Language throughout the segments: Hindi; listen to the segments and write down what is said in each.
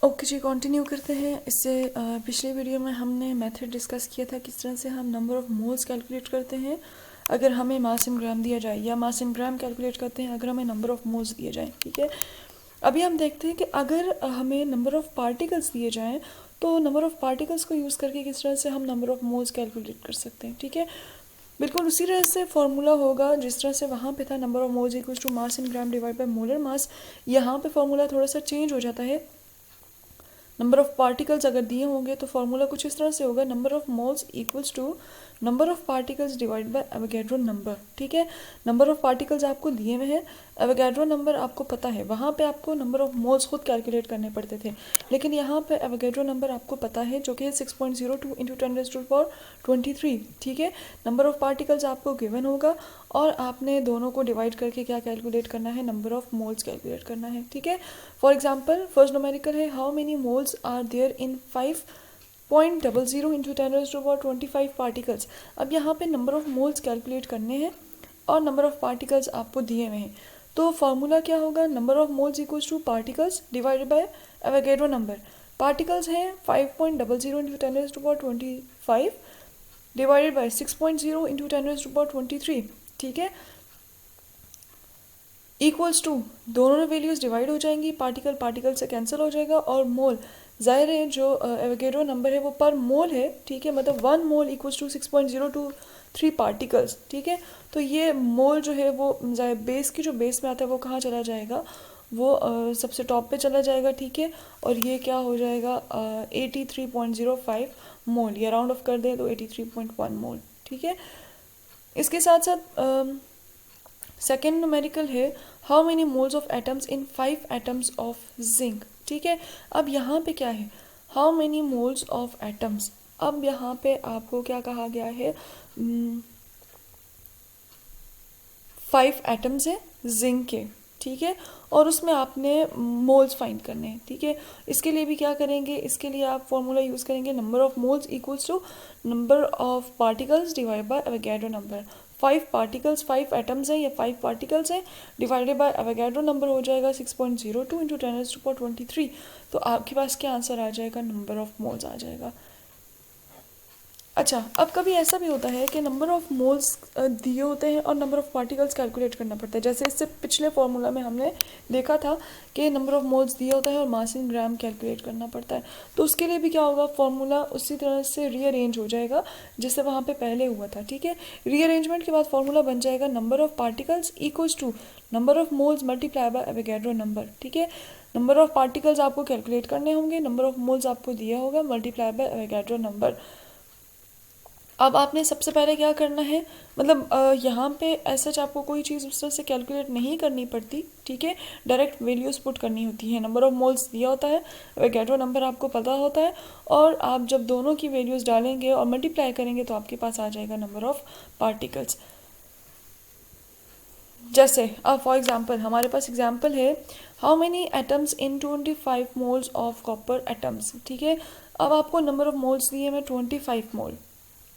ओके जी, कंटिन्यू करते हैं। इससे पिछले वीडियो में हमने मेथड डिस्कस किया था किस तरह से हम नंबर ऑफ़ मोल्स कैलकुलेट करते हैं अगर हमें मास इन ग्राम दिया जाए, या मास इन ग्राम कैलकुलेट करते हैं अगर हमें नंबर ऑफ़ मोल्स दिए जाए। ठीक है, अभी हम देखते हैं कि अगर हमें नंबर ऑफ़ पार्टिकल्स दिए जाएँ तो नंबर ऑफ़ पार्टिकल्स को यूज़ करके किस तरह से हम नंबर ऑफ़ मोल्स कैलकुलेट कर सकते हैं। ठीक है, बिल्कुल उसी तरह से फॉर्मूला होगा जिस तरह से वहाँ पे था, number of moles equals to mass in gram divide by molar mass. यहाँ पे फॉर्मूला थोड़ा सा चेंज हो जाता है। नंबर ऑफ पार्टिकल्स अगर दिए होंगे तो फॉर्मूला कुछ इस तरह से होगा, number of moles equals to number of particles divide by Avogadro number. ठीक है, नंबर ऑफ पार्टिकल्स आपको दिए हुए हैं, एवोगैड्रो नंबर आपको पता है। वहाँ पे आपको नंबर ऑफ मोल्स खुद कैलकुलेट करने पड़ते थे, लेकिन यहाँ पे एवोगैड्रो नंबर आपको पता है जो कि है 6.02 इंटू 10⁻23। ठीक है, नंबर ऑफ पार्टिकल्स आपको गिवन होगा और आपने दोनों को डिवाइड करके क्या कैलकुलेट करना है, नंबर ऑफ मोल्स कैलकुलेट करना है। ठीक है, फॉर एग्जाम्पल फर्स्ट न्यूमेरिकल है, how many moles are there in 5.00 into 10⁻25 particles. अब यहाँ पे नंबर ऑफ मोल्स कैलकुलेट करने हैं और नंबर ऑफ पार्टिकल्स आपको दिए हुए हैं, तो फॉर्मूला क्या होगा, number of moles equals two particles divided by Avogadro number. Particles हैं 5.00 इंटू 10⁻25 डिवाइडेड बाय 6.0 इंटू 10⁻23। ठीक है, इक्वल्स टू, दोनों वैल्यूज़ डिवाइड हो जाएंगी, पार्टिकल पार्टिकल से कैंसिल हो जाएगा, और मोल, जाहिर है जो एवोगैड्रो नंबर है वो पर मोल है। ठीक है, मतलब 1 मोल इक्वल्स टू 6.023 पार्टिकल्स। ठीक है, तो ये मोल जो है वो बेस की जो बेस में आता है वो कहाँ चला जाएगा, वो सबसे टॉप पे चला जाएगा। ठीक है, और ये क्या हो जाएगा 83.05 मोल, या राउंड ऑफ कर दें तो 83.1 मोल। ठीक है, इसके साथ साथ सेकेंड न्यूमेरिकल है, how many moles of atoms in 5 atoms of zinc. ठीक है, अब यहाँ पे क्या है, how many moles of atoms. अब यहाँ पे आपको क्या कहा गया है, 5 एटम्स है जिंक के। ठीक है, और उसमें आपने मोल्स फाइंड करने हैं। ठीक है, इसके लिए भी क्या करेंगे, इसके लिए आप फॉर्मूला यूज़ करेंगे, number of moles equals to number of particles divide by Avogadro number. 5 particles, 5 atoms हैं या 5 पार्टिकल्स हैं, डिवाइडेड बाय एवोगैड्रो नंबर हो जाएगा 6.02 इंटू 10⁻23। तो आपके पास क्या आंसर आ जाएगा, नंबर ऑफ मोल्स आ जाएगा। अच्छा, अब कभी ऐसा भी होता है कि नंबर ऑफ मोल्स दिए होते हैं और नंबर ऑफ पार्टिकल्स कैलकुलेट करना पड़ता है। जैसे इससे पिछले फॉर्मूला में हमने देखा था कि नंबर ऑफ मोल्स दिया होता है और मास इन ग्राम कैलकुलेट करना पड़ता है, तो उसके लिए भी क्या होगा, फॉर्मूला उसी तरह से रीअरेंज हो जाएगा जैसे वहाँ पे पहले हुआ था। ठीक है, रीअरेंजमेंट के बाद फॉर्मूला बन जाएगा, number of particles equals to number of moles multiply by Avogadro number. ठीक है, नंबर ऑफ पार्टिकल्स आपको कैलकुलेट करने होंगे, नंबर ऑफ मोल्स आपको दिया होगा, मल्टीप्लाई बाय एवोगैड्रो नंबर। अब आपने सबसे पहले क्या करना है, मतलब यहाँ पे ऐसा आपको कोई चीज़ उस तरह से कैलकुलेट नहीं करनी पड़ती। ठीक है, डायरेक्ट वैल्यूज़ पुट करनी होती है। नंबर ऑफ मोल्स दिया होता है, एवोगैड्रो नंबर आपको पता होता है, और आप जब दोनों की वैल्यूज़ डालेंगे और मल्टीप्लाई करेंगे तो आपके पास आ जाएगा नंबर ऑफ पार्टिकल्स। जैसे अब फॉर एग्जांपल हमारे पास एग्जांपल है, how many atoms in 25 moles of copper atoms. ठीक है, अब आपको नंबर ऑफ मोल्स दिए हैं 25 मोल,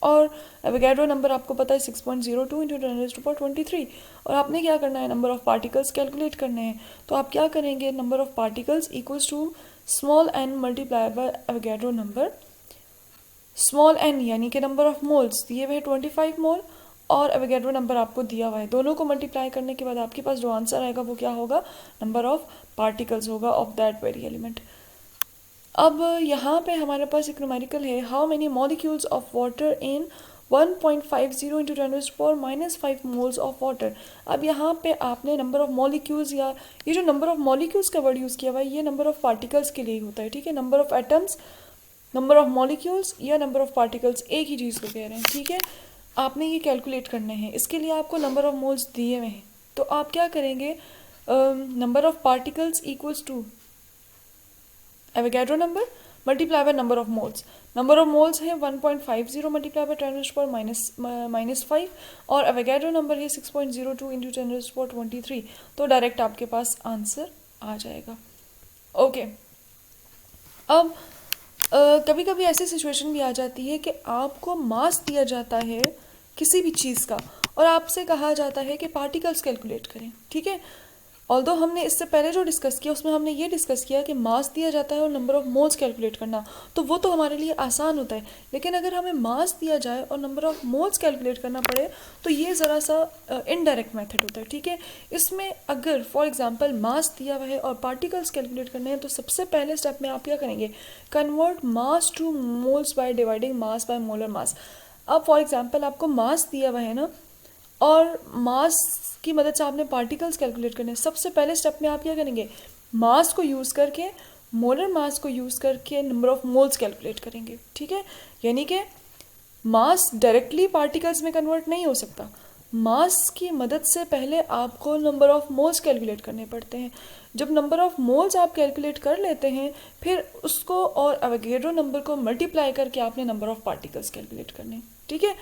और एवोगैड्रो नंबर आपको पता है 6.02 इंटू 10⁻23, और आपने क्या करना है, नंबर ऑफ पार्टिकल्स कैलकुलेट करने हैं। तो आप क्या करेंगे, number of particles equals to small n multiply by Avogadro number. Small n यानी कि नंबर ऑफ मोल्स दिए हुए 25 मोल, और एवोगैड्रो नंबर आपको दिया हुआ है, दोनों को मल्टीप्लाई करने के बाद आपके पास जो आंसर आएगा वो क्या होगा, नंबर ऑफ पार्टिकल्स होगा ऑफ दैट वेरी एलिमेंट। अब यहाँ पे हमारे पास एक न्यूमेरिकल है, how many molecules of water in 1.50 into 10⁻⁻5 moles of water. अब यहाँ पे आपने नंबर ऑफ मॉलिक्यूल्स, या ये जो नंबर ऑफ मॉलिक्यूल्स का वर्ड यूज़ किया हुआ है ये नंबर ऑफ पार्टिकल्स के लिए होता है। ठीक है, number of atoms, number of molecules या नंबर ऑफ पार्टिकल्स एक ही चीज़ को कह रहे हैं। ठीक है, आपने ये कैलकुलेट करने हैं, इसके लिए आपको नंबर ऑफ मोल्स दिए हुए हैं, तो आप क्या करेंगे, number of particles equals to Avogadro number multiply by number of moles. Number of moles है 1.50 मल्टीप्लाई बाय 10⁻⁻5, और एवोगैड्रो नंबर है 6.02 इंटू 10⁻23, तो डायरेक्ट आपके पास आंसर आ जाएगा। ओके, अब कभी कभी ऐसी सिचुएशन भी आ जाती है कि आपको मास दिया जाता है किसी भी चीज़ का और आपसे कहा जाता है कि पार्टिकल्स कैलकुलेट करें। ठीक है, ऑल्दो हमने इससे पहले जो डिस्कस किया उसमें हमने ये डिस्कस किया कि मास दिया जाता है और नंबर ऑफ मोल्स कैलकुलेट करना, तो वो तो हमारे लिए आसान होता है। लेकिन अगर हमें मास दिया जाए और नंबर ऑफ मोल्स कैलकुलेट करना पड़े तो ये ज़रा सा इनडायरेक्ट मेथड होता है, ठीक है। इसमें अगर फॉर एग्जांपल मास दिया हुआ है और पार्टिकल्स कैलकुलेट करने हैं तो सबसे पहले स्टेप में आप क्या करेंगे, convert mass two moles by dividing mass by molar मास। अब फॉर एग्जांपल आपको मास दिया हुआ है ना, और मास की मदद से आपने पार्टिकल्स कैलकुलेट करने हैं। सबसे पहले स्टेप में आप क्या करेंगे, मास को यूज़ करके, मोलर मास को यूज़ करके नंबर ऑफ मोल्स कैलकुलेट करेंगे, ठीक है। यानी कि मास डायरेक्टली पार्टिकल्स में कन्वर्ट नहीं हो सकता, मास की मदद से पहले आपको नंबर ऑफ मोल्स कैलकुलेट करने पड़ते हैं। जब नंबर ऑफ मोल्स आप कैलकुलेट कर लेते हैं फिर उसको और एवोगैड्रो नंबर को मल्टीप्लाई करके आपने नंबर ऑफ पार्टिकल्स कैलकुलेट करने, ठीक है।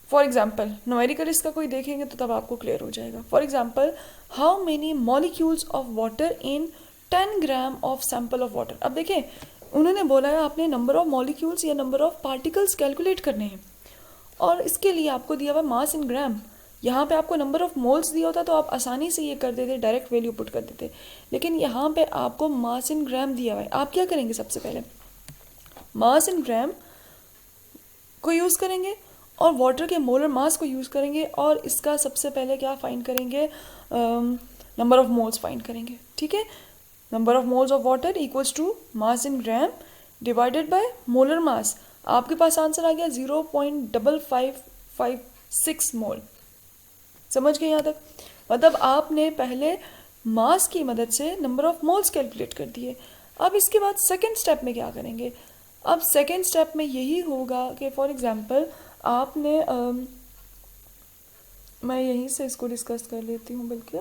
फॉर एग्जाम्पल न्यूमेरिकल इसका कोई देखेंगे तो तब आपको क्लियर हो जाएगा। For example how many molecules of water in 10 gram of sample of water. अब देखें उन्होंने बोला है आपने नंबर ऑफ मॉलिक्यूल्स या नंबर ऑफ पार्टिकल्स कैलकुलेट करने हैं और इसके लिए आपको दिया हुआ मास इन ग्राम। यहाँ पे आपको नंबर ऑफ मोल्स दिया होता तो आप आसानी से ये कर देते, डायरेक्ट वैल्यू पुट कर देते, लेकिन यहाँ पे आपको मास इन ग्राम दिया हुआ है। आप क्या करेंगे, सबसे पहले मास इन ग्राम को यूज़ करेंगे और वाटर के मोलर मास को यूज़ करेंगे और इसका सबसे पहले क्या फाइंड करेंगे, नंबर ऑफ मोल्स फाइंड करेंगे, ठीक है। Number of moles of water equals to mass in gram divided by molar mass. आपके पास आंसर आ गया 0.5556 मोल। समझ गए यहाँ तक? मतलब आपने पहले मास की मदद से नंबर ऑफ मोल्स कैलकुलेट कर दिए। अब इसके बाद सेकेंड स्टेप में क्या करेंगे, अब सेकेंड स्टेप में यही होगा कि फॉर एग्जांपल आपने मैं यहीं से इसको डिस्कस कर लेती हूँ, बल्कि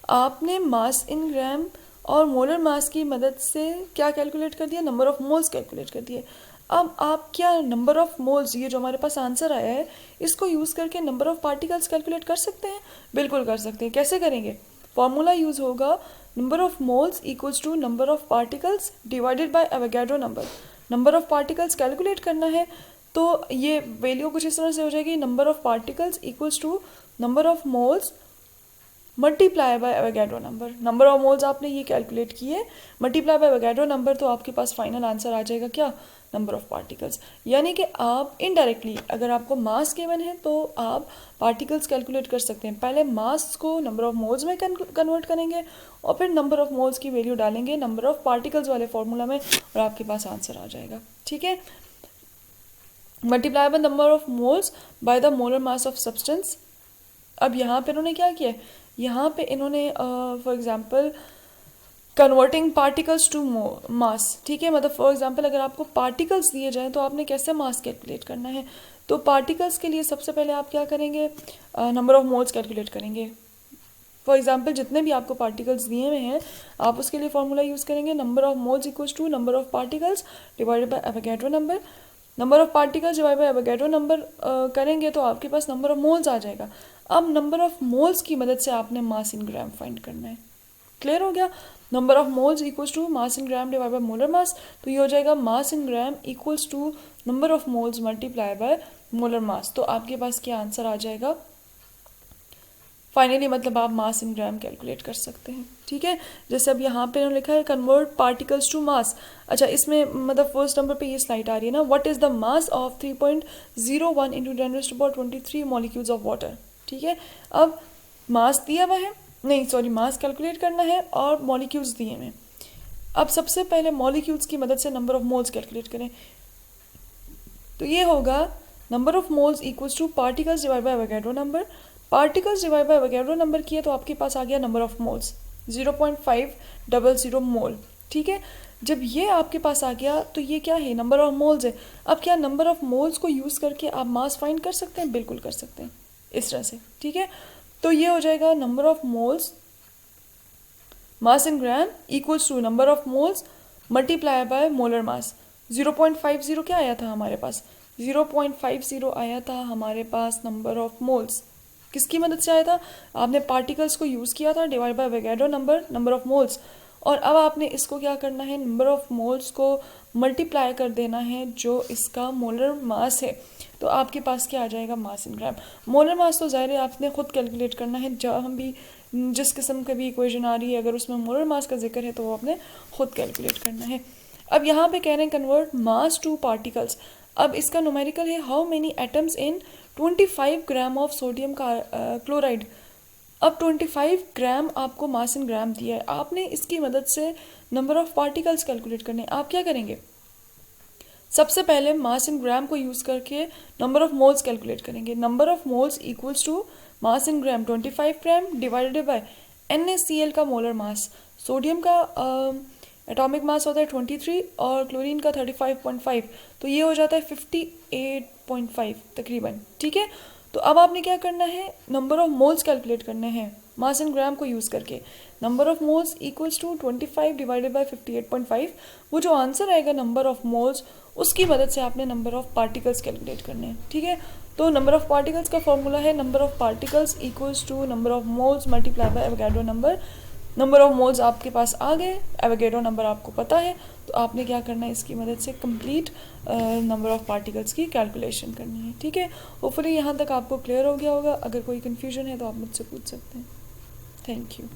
आपने मास इन ग्राम और मोलर मास की मदद से क्या कैलकुलेट कर दिया, नंबर ऑफ मोल्स कैलकुलेट कर दिए। अब आप क्या नंबर ऑफ मोल्स, ये जो हमारे पास आंसर आया है, इसको यूज़ करके नंबर ऑफ पार्टिकल्स कैलकुलेट कर सकते हैं? बिल्कुल कर सकते हैं। कैसे करेंगे, फॉर्मूला यूज़ होगा number of moles equals to number of particles divided by Avogadro number. Number of particles calculate करना है तो ये वैल्यू कुछ इस तरह से हो जाएगी, number of particles equals to number of moles multiply by Avogadro number. Number of moles आपने ये कैलकुलेट किए, मल्टीप्लाई बाय एवोगैड्रो नंबर, तो आपके पास फाइनल आंसर आ जाएगा क्या, नंबर ऑफ पार्टिकल्स। यानी कि आप इनडायरेक्टली अगर आपको मास गिवन है तो आप पार्टिकल्स कैलकुलेट कर सकते हैं। पहले मास को नंबर ऑफ मोल्स में कन्वर्ट करेंगे और फिर नंबर ऑफ मोल्स की वैल्यू डालेंगे नंबर ऑफ पार्टिकल्स वाले फॉर्मूला में और आपके पास आंसर आ जाएगा, ठीक है। Multiply by number of moles by the molar mass of substance. अब यहाँ पे इन्होंने क्या किया, यहाँ पे इन्होंने for example converting particles to mass, ठीक है। मतलब फॉर एग्जांपल अगर आपको पार्टिकल्स दिए जाएं तो आपने कैसे मास कैलकुलेट करना है, तो पार्टिकल्स के लिए सबसे पहले आप क्या करेंगे, नंबर ऑफ मोल्स कैलकुलेट करेंगे। फॉर एग्जांपल जितने भी आपको पार्टिकल्स दिए हुए हैं आप उसके लिए फॉर्मूला यूज़ करेंगे, number of moles equals to number of particles divided by Avogadro number. Number of particles divide by Avogadro number करेंगे तो आपके पास नंबर ऑफ मोल्स आ जाएगा। अब नंबर ऑफ मोल्स की मदद से आपने मास इन ग्राम फाइंड करना है। क्लियर हो गया? Number of moles equals to mass in gram divide by molar mass, तो ये हो जाएगा mass in gram equals to number of moles multiply by molar mass. तो आपके पास क्या आंसर आ जाएगा फाइनली, मतलब आप मास इन ग्राम कैलकुलेट कर सकते हैं, ठीक है। जैसे अब यहाँ पे लिखा है कन्वर्ट पार्टिकल्स टू मास। अच्छा, इसमें मतलब फर्स्ट नंबर पे ये स्लाइड आ रही है ना, what is the mass of 3.01 into 10⁻23 molecules of water, ठीक है। अब मास दिया हुआ है, नहीं सॉरी, मास कैलकुलेट करना है और मॉलिक्यूल्स दिए हुए। अब सबसे पहले मॉलिक्यूल्स की मदद से नंबर ऑफ मोल्स कैलकुलेट करें, तो ये होगा number of moles equals two particles divide by Avogadro number. Particles divide by Avogadro number किए तो आपके पास आ गया नंबर ऑफ मोल्स 0.500 मोल, ठीक है। जब ये आपके पास आ गया तो ये क्या है, नंबर ऑफ मोल्स है। अब क्या नंबर ऑफ मोल्स को यूज़ करके आप मास फाइंड कर सकते हैं? बिल्कुल कर सकते हैं, इस तरह से, ठीक है। तो ये हो जाएगा number of moles mass in gram equals to number of moles multiply by molar mass. 0.50 क्या आया था हमारे पास, 0.50 आया था हमारे पास नंबर ऑफ मोल्स। किसकी मदद से आया था, आपने पार्टिकल्स को यूज़ किया था divide by Avogadro number, number of moles, और अब आपने इसको क्या करना है, नंबर ऑफ मोल्स को मल्टीप्लाई कर देना है जो इसका मोलर मास है, तो आपके पास क्या आ जाएगा, mass in gram. Molar mass तो ज़ाहिर है आपने खुद कैलकुलेट करना है, जब हम भी जिस किस्म का भी इक्वेशन आ रही है, अगर उसमें मोलर मास का जिक्र है तो वो आपने खुद कैलकुलेट करना है। अब यहाँ पे कह रहे हैं कन्वर्ट मास टू पार्टिकल्स। अब इसका न्यूमेरिकल है how many atoms in 25 gram of sodium chloride. अब 25 ग्राम आपको मास इन ग्राम दिया है, आपने इसकी मदद से नंबर ऑफ पार्टिकल्स कैलकुलेट करने हैं। आप क्या करेंगे, सबसे पहले मास इन ग्राम को यूज़ करके नंबर ऑफ मोल्स कैलकुलेट करेंगे। Number of moles equals to mass in gram 25 gram divided by NaCl का मोलर मास। सोडियम का एटॉमिक मास होता है 23 और क्लोरीन का 35.5, तो ये हो जाता है 58.5 तकरीबन, ठीक है। तो अब आपने क्या करना है, नंबर ऑफ मोल्स कैलकुलेट करने हैं मास इन ग्राम को यूज़ करके। Number of moles equals to 25 divided by 58.5। वो जो आंसर आएगा नंबर ऑफ मोल्स, उसकी मदद से आपने नंबर ऑफ पार्टिकल्स कैलकुलेट करने हैं, ठीक है। तो नंबर ऑफ पार्टिकल्स का फॉर्मूला है number of particles equals to number of moles multiply by Avogadro number. Number of moles आपके पास आ गए, एवोगैड्रो नंबर आपको पता है, तो आपने क्या करना है, इसकी मदद से कंप्लीट नंबर ऑफ पार्टिकल्स की कैलकुलेशन करनी है, ठीक है। होपफुली यहाँ तक आपको क्लियर हो गया होगा। अगर कोई कन्फ्यूजन है तो आप मुझसे पूछ सकते हैं। Thank you.